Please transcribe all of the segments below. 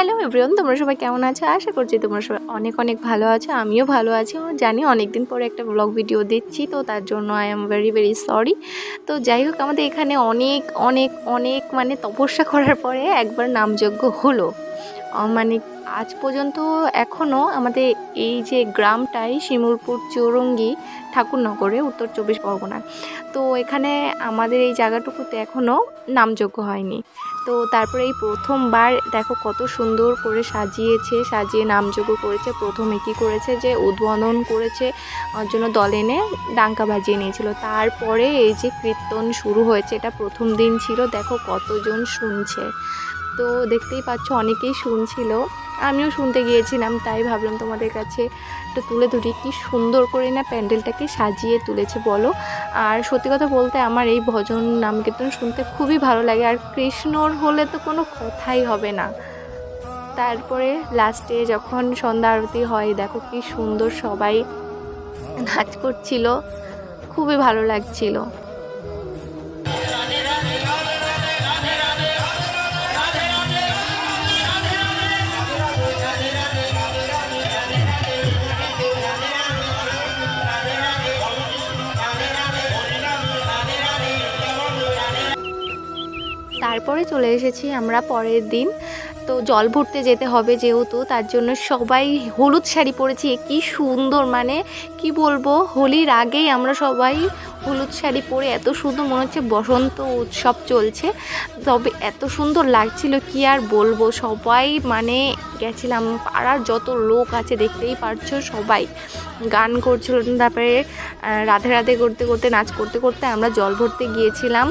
Hello everyone, তোমরা সবাই কেমন আছো? আশা করছি তোমরা সবাই অনেক অনেক ভালো আছো। আমিও ভালো আছি। জানি অনেক দিন পরে একটা ব্লগ ভিডিও দিচ্ছি, তো তার জন্য I am very very sorry. তো যাই হোক, আমাদের এখানে অনেক অনেক অনেক মানে তপস্যা করার পরে একবার নামযজ্ঞ হলো। মানে আজ পর্যন্ত এখনও আমাদের এই যে গ্রামটাই শিমুলপুর চৌরঙ্গি ঠাকুরনগরে, উত্তর 24 পরগনায়। তো এখানে আমাদের এই জায়গাটুকুতে এখনও নামযজ্ঞ হয়নি। তো তারপরে এই প্রথমবার দেখো কত সুন্দর করে সাজিয়ে নামযজ্ঞ করেছে। প্রথমে কী করেছে যে উদ্বোধন করেছে, ওর জন্য দল এনে ডাঙ্কা বাজিয়ে নিয়েছিল। তারপরে এই যে কীর্তন শুরু হয়েছে, এটা প্রথম দিন ছিল। দেখো কতজন শুনছে, তো দেখতেই পাচ্ছ অনেকেই শুনছিল, আমিও শুনতে গিয়েছিলাম। তাই ভাবলাম তোমাদের কাছে একটু তুলে ধরি কী সুন্দর করে না প্যান্ডেলটাকে সাজিয়ে তুলেছে বলো। আর সত্যি কথা বলতে আমার এই ভজন নাম কীর্তন শুনতে খুবই ভালো লাগে, আর কৃষ্ণর হলে তো কোনো কথাই হবে না। তারপরে লাস্টে যখন সন্ধ্যা আরতি হয়, দেখো কি সুন্দর সবাই নাচ করছিল, খুবই ভালো লাগছিল। তারপরে চলে এসেছি আমরা পরের দিন। তো জল ভরতে যেতে হবে যেহেতু, তার জন্য সবাই হলুদ শাড়ি পরেছি। কি সুন্দর, মানে কি বলবো, হোলির আগেই আমরা সবাই হলুদ শাড়ি পরে এত সুন্দর মনে হচ্ছে বসন্ত উৎসব চলছে। তবে এত সুন্দর লাগছিল কি আর বলবো। সবাই মানে গেছিলাম, পাড়ার যত লোক আছে দেখতেই পারছো, সবাই গান করছিল। তারপরে রাধে রাধে করতে করতে, নাচ করতে করতে আমরা জল ভরতে গিয়েছিলাম।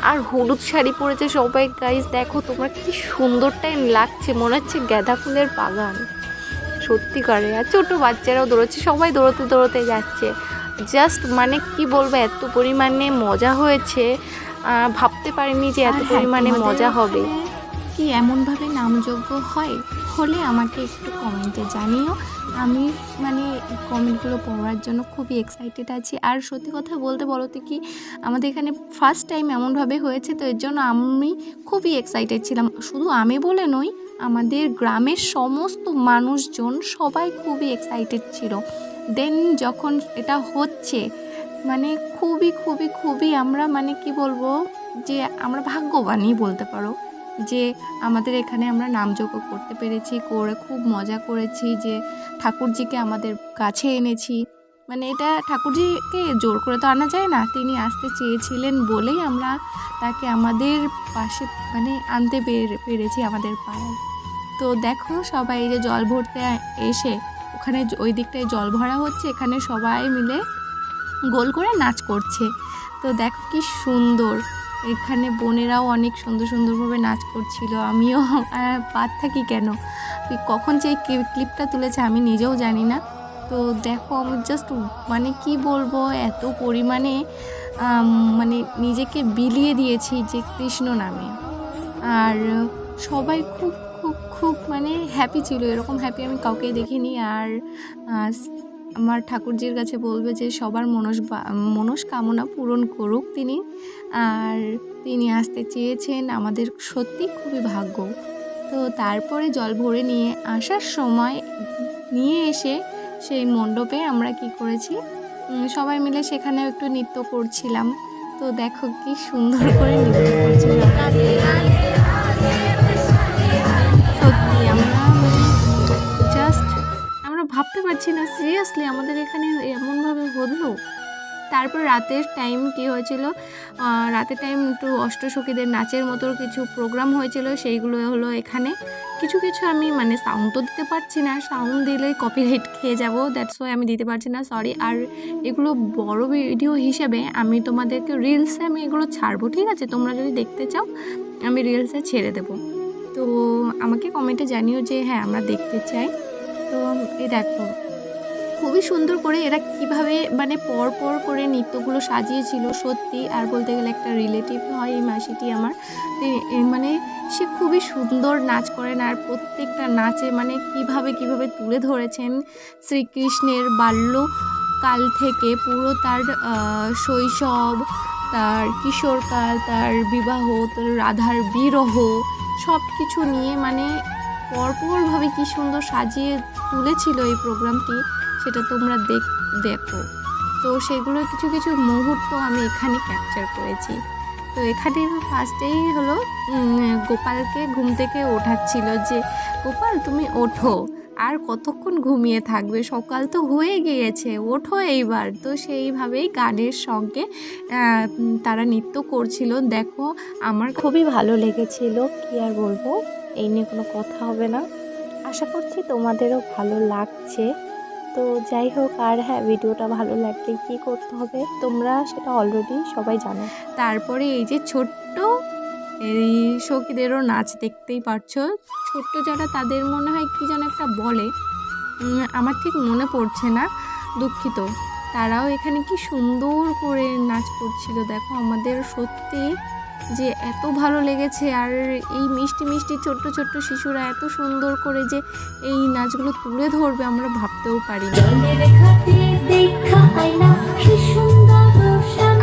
আর হলুদ শাড়ি পরেছে সবাই। গাইজ দেখো তোমরা কি সুন্দরটাই লাগছে, মনে হচ্ছে গাঁদা ফুলের বাগান সত্যি করে। আর ছোটো বাচ্চারাও দৌড়চ্ছে, সবাই দৌড়তে দৌড়তে যাচ্ছে। জাস্ট মানে কি বলবো, এত পরিমাণে মজা হয়েছে, ভাবতে পারিনি যে এত পরিমাণে মজা হবে। কি এমনভাবে নামযজ্ঞ হয় হলে আমাকে একটু কমেন্টে জানিও। আমি মানে কমেন্টগুলো পড়ার জন্য খুবই এক্সাইটেড আছি। আর সত্যি কথা বলতে কি আমাদের এখানে ফার্স্ট টাইম এমনভাবে হয়েছে, তো এর জন্য আমি খুবই এক্সাইটেড ছিলাম। শুধু আমি বলে নই, আমাদের গ্রামের সমস্ত মানুষজন সবাই খুবই এক্সাইটেড ছিল। দেন যখন এটা হচ্ছে, মানে খুবই খুবই খুবই আমরা মানে কি বলবো, যে আমরা ভাগ্যবানই বলতে পারো যে আমাদের এখানে আমরা নামযজ্ঞ করতে পেরেছি, করে খুব মজা করেছি, যে ঠাকুরজিকে আমাদের কাছে এনেছি। মানে এটা ঠাকুরজিকে জোর করে তো আনা যায় না, তিনি আসতে চেয়েছিলেন বলেই আমরা তাকে আমাদের পাশে মানে আনতে পেরেছি আমাদের পাড়ায়। তো দেখো সবাই এই যে জল ভরতে এসে ওখানে ওই দিকটায় জল ভরা হচ্ছে, এখানে সবাই মিলে গোল করে নাচ করছে। তো দেখো কি সুন্দর, এখানে বোনেরাও অনেক সুন্দর সুন্দরভাবে নাচ করছিল। আমিও বাদ থাকি কেন, কখন যে এই ক্লিপটা তুলেছে আমি নিজেও জানি না। তো দেখো আমি জাস্ট মানে কি বলবো, এত পরিমাণে মানে নিজেকে বিলিয়ে দিয়েছি যে কৃষ্ণ নামে। আর সবাই খুব খুব খুব মানে হ্যাপি ছিল, এরকম হ্যাপি আমি কাউকেই দেখিনি। আর আমার ঠাকুরজির কাছে বলবে যে সবার মনস্কামনা পূরণ করুক তিনি। আর তিনি আসতে চেয়েছেন, আমাদের সত্যি খুবই ভাগ্য। তো তারপরে জল ভরে নিয়ে আসার সময় নিয়ে এসে সেই মণ্ডপে আমরা কি করেছি, সবাই মিলে সেখানেও একটু নৃত্য করছিলাম। তো দেখো কি সুন্দর করে নৃত্য করছিলাম। সত্যি আমরা জাস্ট আমরা ভাবতে পারছি না সিরিয়াসলি আমাদের এখানে এমনভাবে হলো। তারপর রাতের টাইম কী হয়েছিল, রাতের টাইম একটু অষ্টসখীদের নাচের মতো কিছু প্রোগ্রাম হয়েছিল, সেইগুলো হলো এখানে। কিছু কিছু আমি মানে সাউন্ড তো দিতে পারছি না, সাউন্ড দিলেই কপিরাইট খেয়ে যাবো, দ্যাটস ওয়াই আমি দিতে পারছি না, সরি। আর এগুলো বড় ভিডিও হিসেবে আমি তোমাদেরকে রিলসে আমি এগুলো ছাড়বো, ঠিক আছে? তোমরা যদি দেখতে চাও আমি রিলসে ছেড়ে দেবো। তো আমাকে কমেন্টে জানিও যে হ্যাঁ আমরা দেখতে চাই। তো এই দেখো খুবই সুন্দর করে এরা কিভাবে মানে পর পর করে নৃত্যগুলো সাজিয়েছিল সত্যি। আর বলতে গেলে একটা রিলেটিভ হয় এই মাসিটি আমার, মানে সে খুবই সুন্দর নাচ করেন। আর প্রত্যেকটা নাচে মানে কিভাবে তুলে ধরেছেন শ্রীকৃষ্ণের বাল্যকাল থেকে পুরো তার শৈশব, তার কিশোরকাল, তার বিবাহ, তার রাধার বিরহ, সব কিছু নিয়ে মানে পরপরভাবে কি সুন্দর সাজিয়ে তুলেছিল এই প্রোগ্রামটি, সেটা তোমরা দেখো। তো সেগুলো কিছু কিছু মুহূর্ত আমি এখানে ক্যাপচার করেছি। তো এখানে ফার্স্টেই হলো গোপালকে ঘুম থেকে ওঠাচ্ছিল যে, গোপাল তুমি ওঠো, আর কতক্ষণ ঘুমিয়ে থাকবে, সকাল তো হয়ে গিয়েছে, ওঠো এইবার। তো সেইভাবেই গানের সঙ্গে তারা নৃত্য করছিল। দেখো আমার খুবই ভালো লেগেছিল, কি আর বলবো, এই নিয়ে কোনো কথা হবে না। আশা করছি তোমাদেরও ভালো লাগছে। তো যাই হোক, আর হ্যাঁ, ভিডিওটা ভালো লাগলে কী করতে হবে তোমরা সেটা অলরেডি সবাই জানো। তারপরে এই যে ছোট্ট এই সখীদেরও নাচ দেখতেই পারছো। ছোট্ট যারা তাদের মনে হয় কি যেন একটা বলে, আমার ঠিক মনে পড়ছে না, দুঃখিত। তারাও এখানে কি সুন্দর করে নাচ করছিল। দেখো আমাদের সত্যি যে এত ভালো লেগেছে। আর এই মিষ্টি মিষ্টি ছোট্ট ছোট্ট শিশুরা এত সুন্দর করে যে এই নাচগুলো তুলে ধরবে আমরা ভাবতেও পারিনি।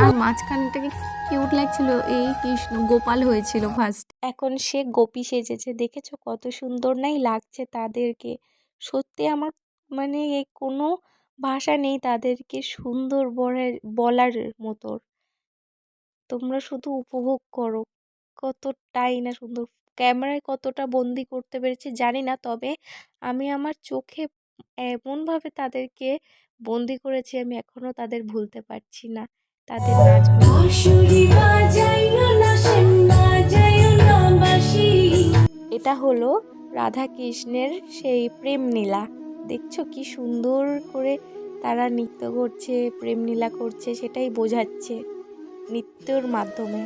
আর মাঝখানটাকে কিউট লাগছিল, এই কৃষ্ণ গোপাল হয়েছিল ফার্স্ট। এখন সে গোপী সেজেছে, দেখেছো কত সুন্দর নাই লাগছে তাদেরকে। সত্যি আমার মানে কোনো ভাষা নেই তাদেরকে সুন্দর বলার মতো। তোমরা শুধু উপভোগ করো কতটাই না সুন্দর। ক্যামেরায় কতটা বন্দি করতে পেরেছি জানি না, তবে আমি আমার চোখে এমনভাবে তাদেরকে বন্দি করেছি, আমি এখনো তাদের ভুলতে পারছি না, তাদের নাচগুলো। এটা হলো রাধা কৃষ্ণের সেই প্রেম নীলা। দেখছো কি সুন্দর করে তারা নৃত্য করছে, প্রেম নীলা করছে, সেটাই বোঝাচ্ছে নৃত্যর মাধ্যমে।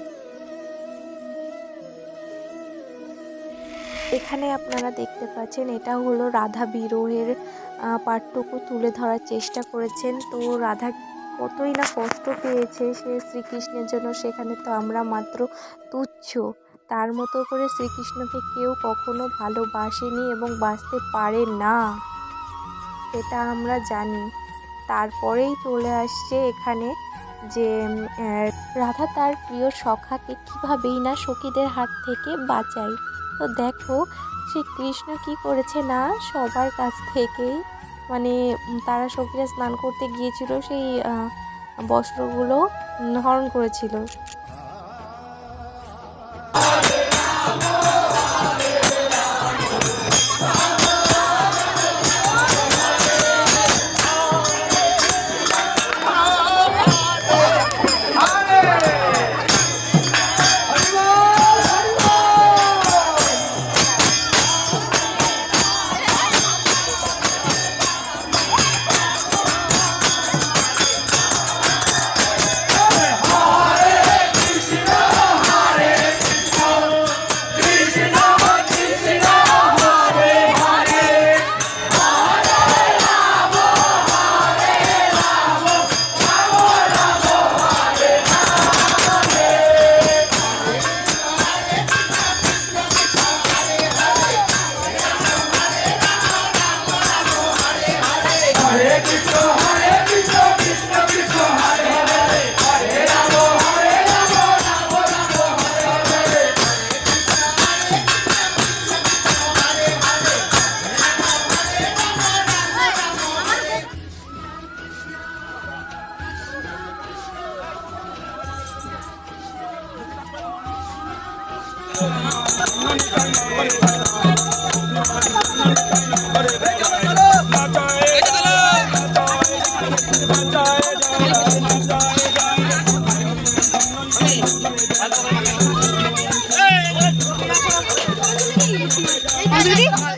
এখানে আপনারা দেখতে পাচ্ছেন এটা হলো রাধা বিরহের পাঠটুকু তুলে ধরার চেষ্টা করেছেন। তো রাধা কতই না কষ্ট পেয়েছে সে শ্রীকৃষ্ণের জন্য, সেখানে তো আমরা মাত্র তুচ্ছ। তার মতো করে শ্রীকৃষ্ণকে কেউ কখনো ভালোবাসেনি এবং বাসতে পারে না, এটা আমরা জানি। তারপরেই চলে আসছে এখানে যে রাধা তার প্রিয় সখাকে কীভাবেই না সখীদের হাত থেকে বাঁচায়। তো দেখো সে কৃষ্ণ কি করেছে না, সবার কাছ থেকেই মানে তারা সখীরা স্নান করতে গিয়েছিল সেই বস্ত্রগুলো হরণ করেছিল। Hey!